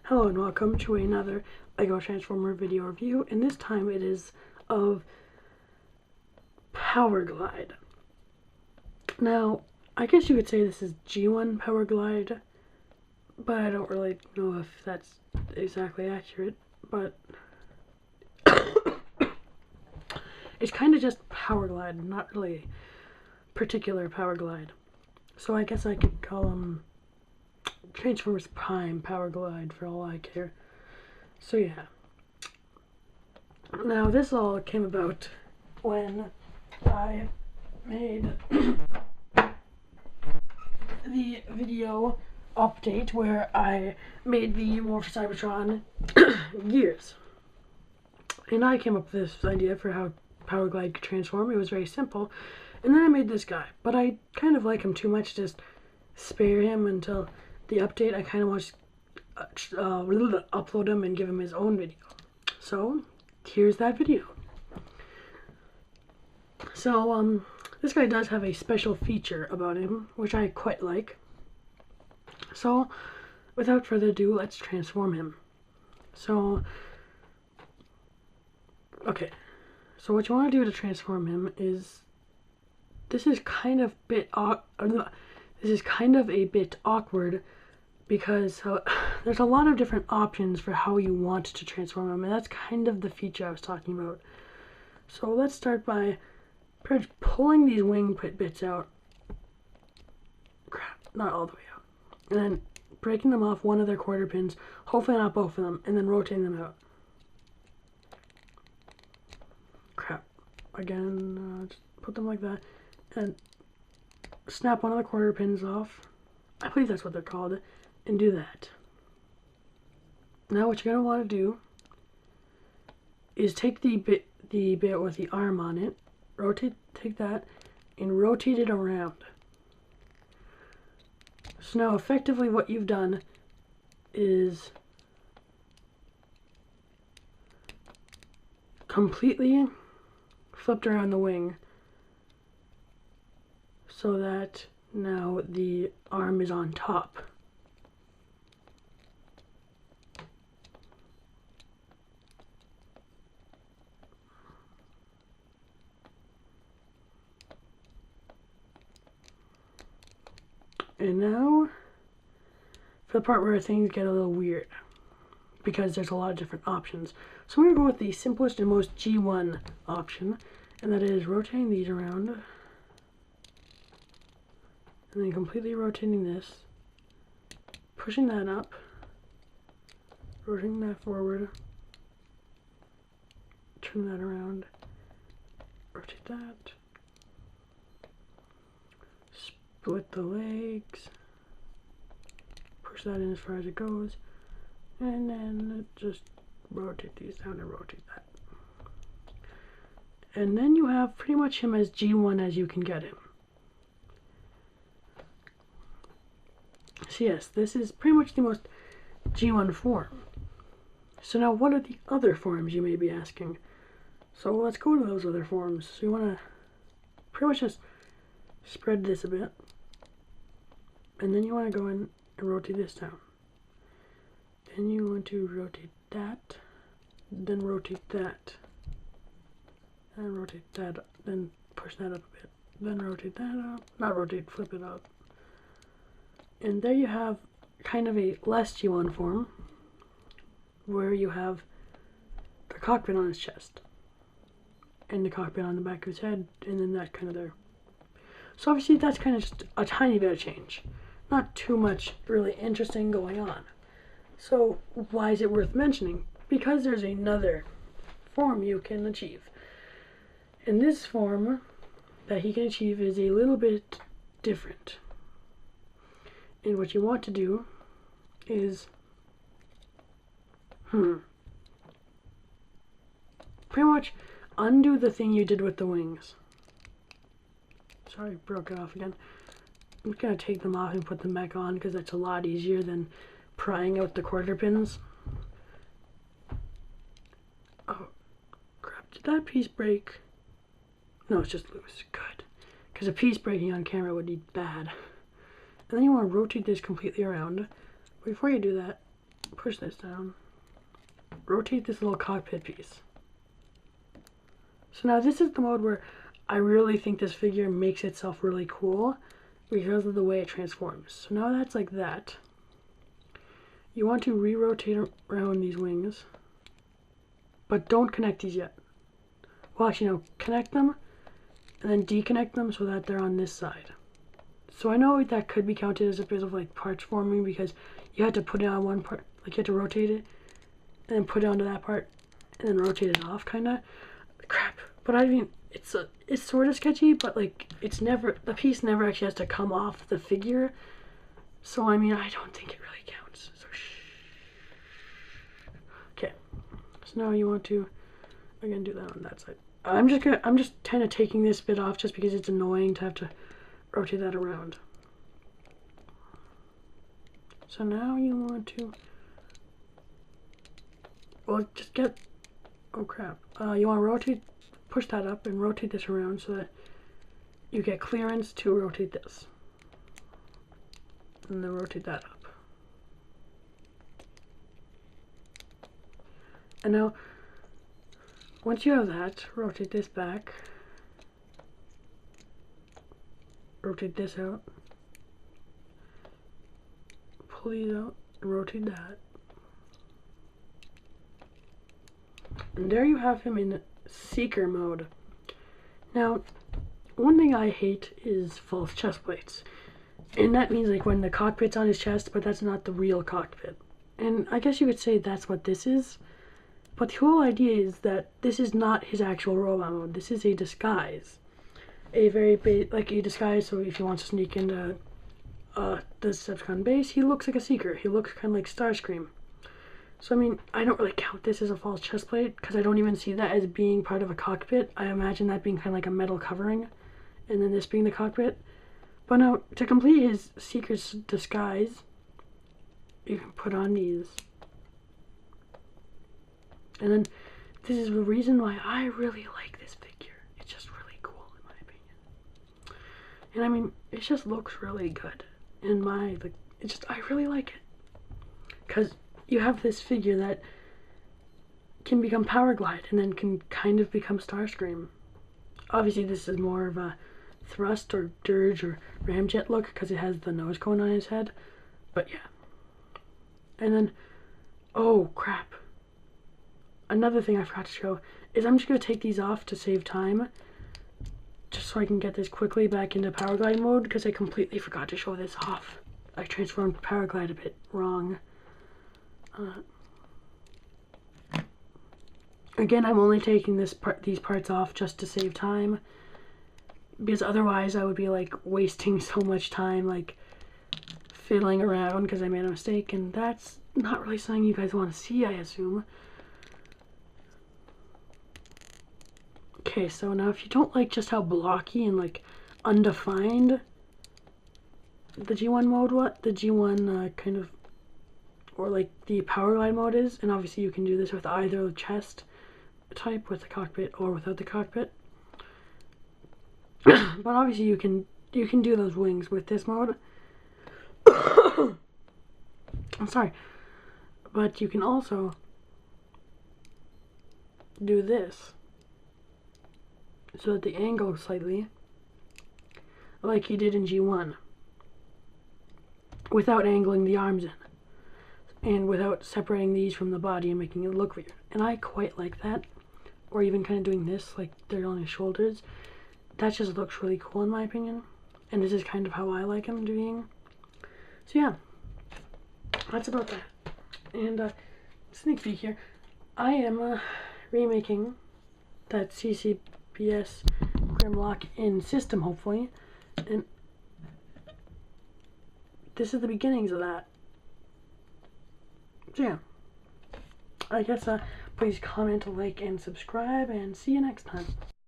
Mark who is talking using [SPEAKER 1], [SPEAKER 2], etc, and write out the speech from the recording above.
[SPEAKER 1] Hello and welcome to another LEGO Transformer video review, and this time it is of Powerglide. Now, I guess you could say this is G1 Powerglide, but I don't really know if that's exactly accurate, but it's kind of just Powerglide, not really particular Powerglide. So I guess I could call them Transformers Prime Powerglide for all I care. So yeah. Now this all came about when I made the video update where I made the Morph Cybertron gears. And I came up with this idea for how Powerglide could transform. It was very simple. And then I made this guy. But I kind of like him too much to just spare him until the update. I kind of want to upload him and give him his own video. So here's that video. So this guy does have a special feature about him, which I quite like. So without further ado, let's transform him. So okay, so what you want to do to transform him is, this is kind of a bit awkward because there's a lot of different options for how you want to transform him, and that's kind of the feature I was talking about. So let's start by pulling these wing bits out. Crap, not all the way out. And then breaking them off one of their quarter pins, hopefully not both of them, and then rotating them out. Crap. Again, just put them like that, and snap one of the quarter pins off. I believe that's what they're called, and do that. Now what you're going to want to do is take the bit with the arm on it, take that and rotate it around. So now effectively what you've done is completely flipped around the wing so that now the arm is on top. And now for the part where things get a little weird, because there's a lot of different options. So I'm going to go with the simplest and most G1 option, and that is rotating these around, and then completely rotating this, pushing that up, rotating that forward, turn that around, rotate that, split the legs, push that in as far as it goes, and then just rotate these down and rotate that. And then you have pretty much him as G1 as you can get him. So yes, this is pretty much the most G1 form. So now what are the other forms, you may be asking? So let's go to those other forms. So you want to pretty much just spread this a bit, and then you want to go in and rotate this down. Then you want to rotate that, then rotate that, and rotate that up, then push that up a bit, then rotate that up, not rotate, flip it up. And there you have kind of a less G1 form, where you have the cockpit on his chest, and the cockpit on the back of his head, and then that kind of there. So obviously that's kind of just a tiny bit of change. Not too much really interesting going on. So why is it worth mentioning? Because there's another form you can achieve. And this form that he can achieve is a little bit different. And what you want to do is pretty much undo the thing you did with the wings. Sorry, broke it off again. I'm just going to take them off and put them back on because that's a lot easier than prying out the quarter pins. Oh, crap. Did that piece break? No, it's just loose. Good. Because a piece breaking on camera would be bad. And then you want to rotate this completely around. Before you do that, push this down. Rotate this little cockpit piece. So now this is the mode where I really think this figure makes itself really cool because of the way it transforms. So now that's like that. You want to re-rotate around these wings, but don't connect these yet. Well, actually, no, connect them and then deconnect them so that they're on this side. So I know that could be counted as a bit of like parts forming because you had to put it on one part, like you had to rotate it and then put it onto that part and then rotate it off, kind of. Crap. But I mean, it's sort of sketchy, but like the piece never actually has to come off the figure. So I mean, I don't think it really counts. So okay. So now you want to again do that on that side. I'm just kind of taking this bit off just because it's annoying to have to rotate that around. So now you want to, well, just get, oh crap, you want to rotate, push that up and rotate this around so that you get clearance to rotate this. And then rotate that up. And now, once you have that, rotate this back. Rotate this out. Pull these out and rotate that. And there you have him in Seeker mode. Now, one thing I hate is false chest plates. And that means like when the cockpit's on his chest, but that's not the real cockpit. And I guess you could say that's what this is. But the whole idea is that this is not his actual robot mode. This is a disguise. A very like a disguise, so if he wants to sneak into the Decepticon base, he looks like a Seeker. He looks kind of like Starscream. So I mean, I don't really count this as a false chest plate, because I don't even see that as being part of a cockpit. I imagine that being kind of like a metal covering, and then this being the cockpit. But now, to complete his Seeker's disguise, you can put on these. And then, this is the reason why I really like this figure. It's just really cool, in my opinion. And I mean, it just looks really good. And I really like it. Because you have this figure that can become Powerglide, and then can kind of become Starscream. Obviously, this is more of a Thrust or Dirge or Ramjet look, because it has the nose cone on his head. But yeah. And then, oh crap. Another thing I forgot to show is I'm just going to take these off to save time, just so I can get this quickly back into Powerglide mode, because I completely forgot to show this off. I transformed Powerglide a bit wrong. Again, I'm only taking these parts off just to save time, because otherwise I would be like wasting so much time like fiddling around because I made a mistake, and that's not really something you guys want to see, I assume. Okay, so now if you don't like just how blocky and like undefined the G1 mode, the G1 kind of, or like the Powerglide mode is, and obviously you can do this with either the chest type with the cockpit or without the cockpit. But obviously you can do those wings with this mode. I'm sorry, but you can also do this so that the angle slightly like you did in G1 without angling the arms in and without separating these from the body and making it look weird. And I quite like that. Or even kind of doing this like they're on his shoulders. That just looks really cool in my opinion, and this is kind of how I like him doing. So yeah, that's about that. And sneak peek here, I am remaking that CCPS Grimlock in system, hopefully, and this is the beginnings of that. So yeah, I guess please comment, like, and subscribe, and see you next time.